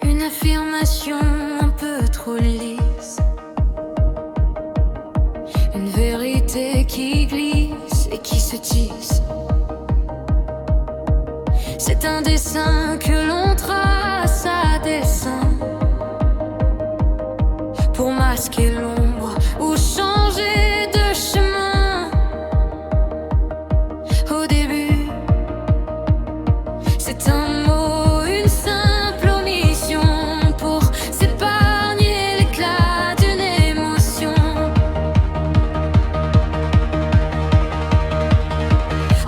Une affirmation un peu trop lisse, une vérité qui glisse et qui se tisse. C'est un dessin que l'on trace à dessein pour masquer l'ombre ou changer de chemin. Au début, c'est un mot, une simple omission pour s'épargner l'éclat d'une émotion.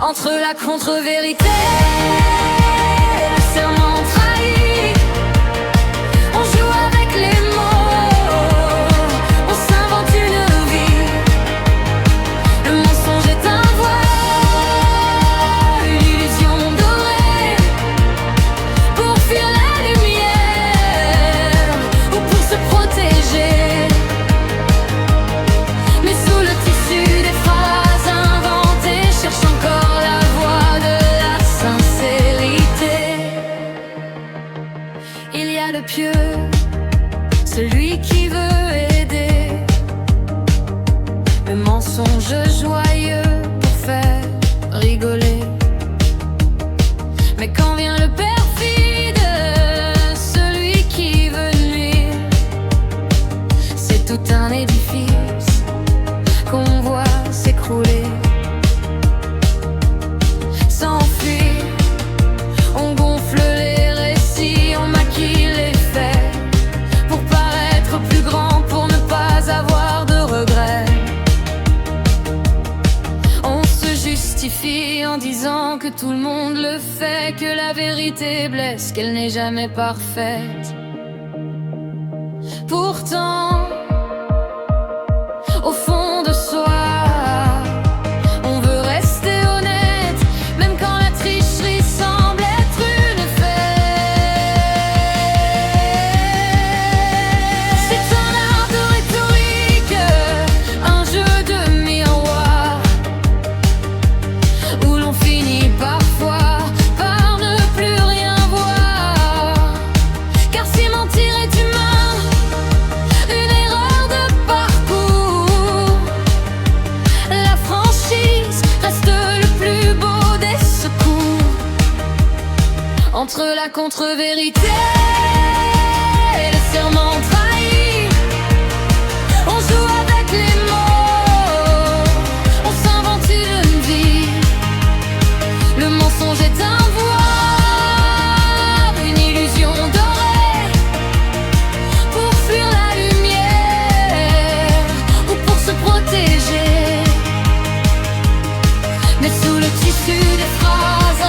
Entre la contre-vérité et le serment trahi, on joue avec les mots, on s'invente une vie. Le mensonge est un voile, une illusion dorée pour fuir la lumière ou pour se protéger. Mais sous le tissu des phrases inventées, cherche encore la voie de la sincérité. Il y a le pieux, celui qui veut aider, le mensonge joyeux pour faire rigoler. Mais quand vient le perfide, celui qui veut nuire, c'est tout un édifice qu'on voit s'écrouler. S'enfuir, on gonfle les récits, on maquille les faits pour paraître plus grand, pour ne pas avoir de regrets. On se justifie en disant que tout le monde le fait, que la vérité blesse, qu'elle n'est jamais parfaite. Pourtant, au fond de soi, on veut rester honnête, même quand la tricherie semble être une fête. C'est un art de rhétorique, un jeu de miroir, où l'on finit parfois par ne plus rien voir. Car si mentir est humain, une erreur de parcours, la franchise reste le plus beau des secours. Entre la contre-vérité et le serment trahi, on joue avec les mots, on s'invente une vie. Le mensonge est un voile, une illusion dorée pour fuir la lumière ou pour se protéger. Mais sous le tissu des phrases